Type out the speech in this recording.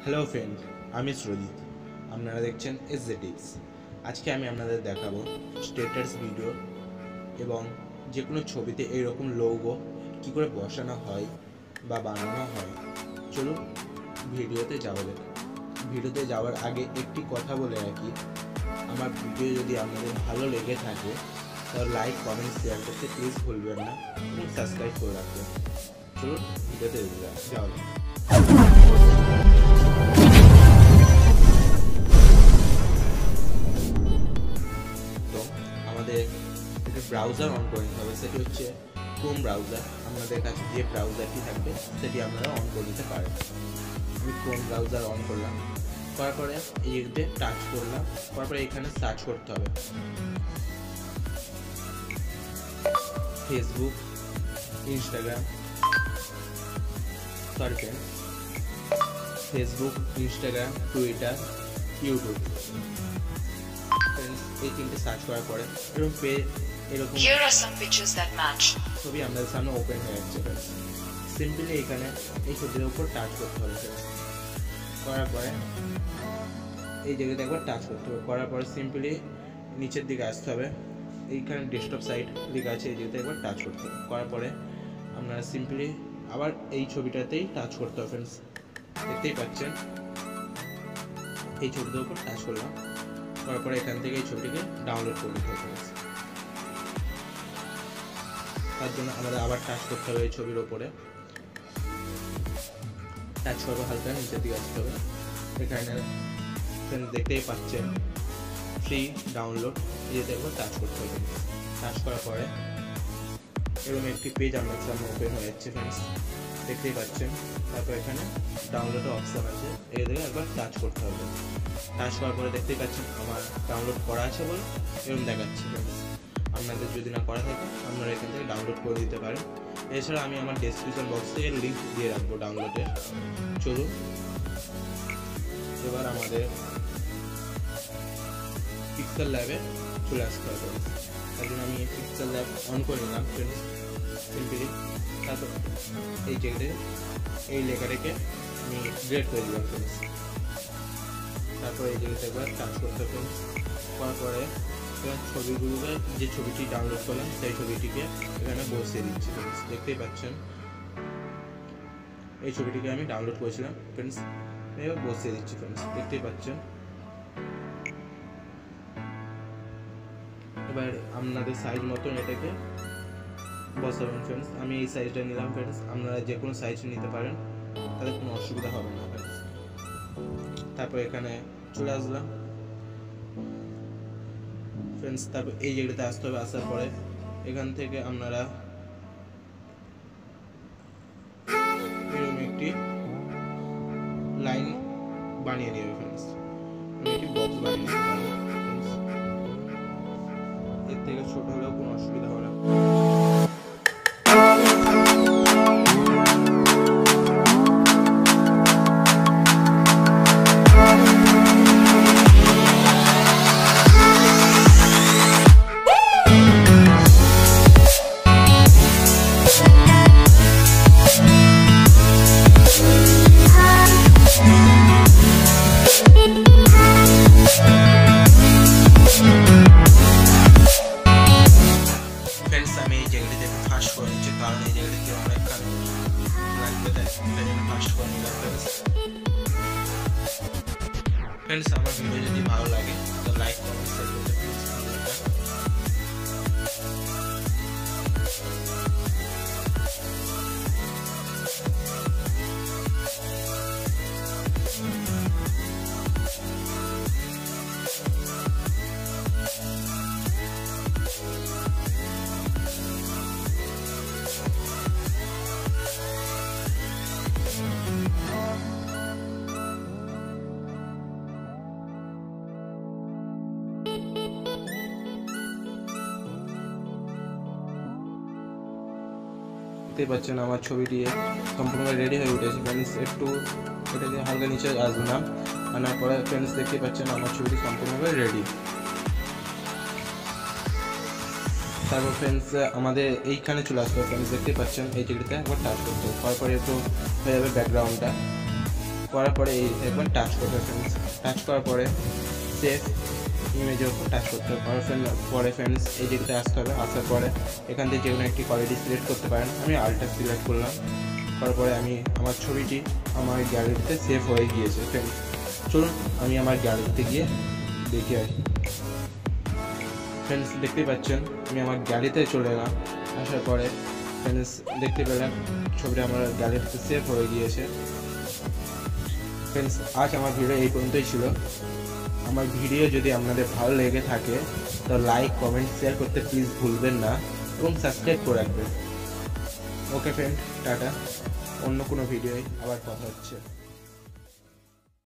Hello friend, আমি সুরজিৎ। আপনারা দেখছেন এসজেটিক্স। আজকে আমি আপনাদের দেখাবো স্ট্যাটাস ভিডিও এবং যে কোনো ছবিতে এইরকম লোগো কী করে বসানো হয় বা বানানো হয়। চলুন ভিডিওতে যাওয়া যাক। ভিডিওতে যাওয়ার আগে একটি কথা বলে রাখি, আমার ভিডিও যদি আপনাদের ভালো লেগে থাকে তাহলে লাইক, কমেন্ট, শেয়ার করতে প্লিজ ভুলবেন না এবং সাবস্ক্রাইব করে রাখবেন। চলুন ভিডিওতে যাওয়া যাক। আমাদের একটা ব্রাউজার অন করে নিতে হবে, সেটি হচ্ছে ক্রোম ব্রাউজার। আপনাদের কাছে যে ব্রাউজারটি থাকবে সেটি আপনারা অন করে নিতে পারেন। আমি ক্রোম ব্রাউজার অন করলাম, করার পরে এইতে টাচ করলাম, করার পরে এখানে সার্চ করতে হবে Facebook, Instagram, Facebook, Instagram, Twitter, YouTube. এই তিনটে সার্চ করার পরে এরকম ছবি আমাদের সামনে ওপেন হয়ে যাচ্ছে। সিম্পলি এখানে এই ছবির উপর টাচ করতে হবে। করার পরে এই জায়গাতে একবার টাচ করতে হবে। করার পরে সিম্পলি নিচের দিকে আসতে হবে, এইখানে ডেস্কটপ সাইট লেখা আছে, এই জায়গাতে একবার টাচ করতে হবে। করার পরে আপনারা সিম্পলি আবার এই ছবিটাতেই টাচ করতে হবে। ফ্রেন্ডস দেখতেই পাচ্ছেন এই ছবিটার উপর টাচ করলাম, করার পরে এখান থেকে এই ছবিটিকে ডাউনলোড করে নিতে হবে। তার জন্য আমাদের আবার টাচ করতে হবে এই ছবির ওপরে। টাচ করবো, হালকা নিচের দিকে আসতে হবে। এখানে দেখতেই পাচ্ছেন ফ্রি ডাউনলোড, এতে একবার টাচ করতে হবে। টাচ করার পরে এরকম একটি পেজ আমার সামনে ওপেন হয়ে যাচ্ছে। ফ্রেন্ডস দেখতেই পাচ্ছেন। তারপর এখানে ডাউনলোড অপশান আছে, এই দিকে একবার টাচ করতে হবে। টাচ করার পরে দেখতেই পাচ্ছেন আমার ডাউনলোড করা আছে বলে এরকম দেখাচ্ছে। ফ্রেন্ডস আপনাদের যদি না করা থাকে আপনারা এখান থেকে ডাউনলোড করে দিতে পারেন। এছাড়া আমি আমার ডেসক্রিপশন বক্সে এর লিঙ্ক দিয়ে রাখবো ডাউনলোডের। চলুন এবার আমাদের পিক্সেল ল্যাবে চলে আসতে হবে। তার জন্য আমি পিক্সেল ল্যাব অন করে নিলাম। ফ্রেন্ডস সিম্পলি তারপর এই জায়গাতে এই লেখাটাকে আমি ডিলিট করে দিলাম। ফ্রেন্ডস তারপর এই জায়গাতে একবার টাচ করতে হবে। করার পরে ছবিগুলোকে, যে ছবিটি ডাউনলোড করলাম সেই ছবিটিকে এখানে বসিয়ে দিচ্ছি। ফ্রেন্ডস দেখতেই পাচ্ছেন এই ছবিটিকে আমি ডাউনলোড করেছিলাম। ফ্রেন্ডস এবার বসিয়ে দিচ্ছি। ফ্রেন্ডস দেখতেই পাচ্ছেন। এবার আপনাদের সাইজ মতন এটাকে বসাবেন। ফ্রেন্ডস আমি এই সাইজটা নিলাম। ফ্রেন্ডস আপনারা যে কোনো সাইজ নিতে পারেন, তাহলে কোনো অসুবিধা হবে না। ফ্রেন্ডস তারপর এখানে চলে আসলাম। ফ্রেন্ডস তারপর এই জায়গাতে আসতে হবে। আসার পরে এখান থেকে আপনারা এরকম একটি লাইন বানিয়ে নেবে। ফ্রেন্ডস একটি বক্স বানিয়ে নিতে পারেন। এর থেকে ছোট হলেও কোনো অসুবিধা হবে না। আমি এই জায়গাটিতে ফাস্ট করে নিচ্ছি, কারণ এই জায়গাটিতে অনেকখানি লাগবে, তাই ফাস্ট করে নিলাম। ফ্রেন্ডস আমার ভিডিও যদি ভালো লাগে তো লাইক, কমেন্ট, শেয়ার করতে প্লিজ ভুলবেন না। দেখতে পাচ্ছেন আমার ছবিটি সম্পূর্ণভাবে রেডি হয়ে উঠেছে। ফ্রেন্ডস একটু এটাকে হালকা নিচে আসলাম, আনার পরে ফ্রেন্ডস দেখতে পাচ্ছেন আমার ছবিটি সম্পূর্ণভাবে রেডি। তারপর फ्रेंड्स আমাদের এইখানে চলে আসবে। फ्रेंड्स দেখতে পাচ্ছেন এই জায়গাতে একবার টাচ করতে হবে, তারপরে একটু হয়ে যাবে ব্যাকগ্রাউন্ডটা। করার পরে এই একবার টাচ করতে হবে ফ্রেন্ডস। টাচ করার পরে সেভ ইমেজের উপর টাচ করতে হবে। পরে ফ্রেন্ডস এই দিকটা আসতে হবে। আসার পরে এখান থেকে যে কোনো একটি কোয়ালিটি সিলেক্ট করতে পারেন। আমি আলট্রা সিলেক্ট করলাম। করার পরে আমি আমার ছবিটি আমার গ্যালারিতে সেভ হয়ে গিয়েছে ফ্রেন্ডস। চলুন আমি আমার গ্যালারিতে গিয়ে দেখে আসি। ফ্রেন্ডস দেখতেই পাচ্ছেন আমি আমার গ্যালারিতে চলে এলাম। আসার পরে ফ্রেন্ডস দেখতে পেলাম ছবিটা আমার গ্যালারিতে সেভ হয়ে গিয়েছে। ফ্রেন্ডস আজ আমার ভিডিও এই পর্যন্তই ছিল। আমার ভিডিও যদি আপনাদের ভালো লেগে থাকে তো লাইক কমেন্ট শেয়ার করতে প্লিজ ভুলবেন না এবং সাবস্ক্রাইব করে রাখবেন। ওকে ফ্রেন্ড, টাটা। অন্য কোনো ভিডিওয় আবার কথা হচ্ছে।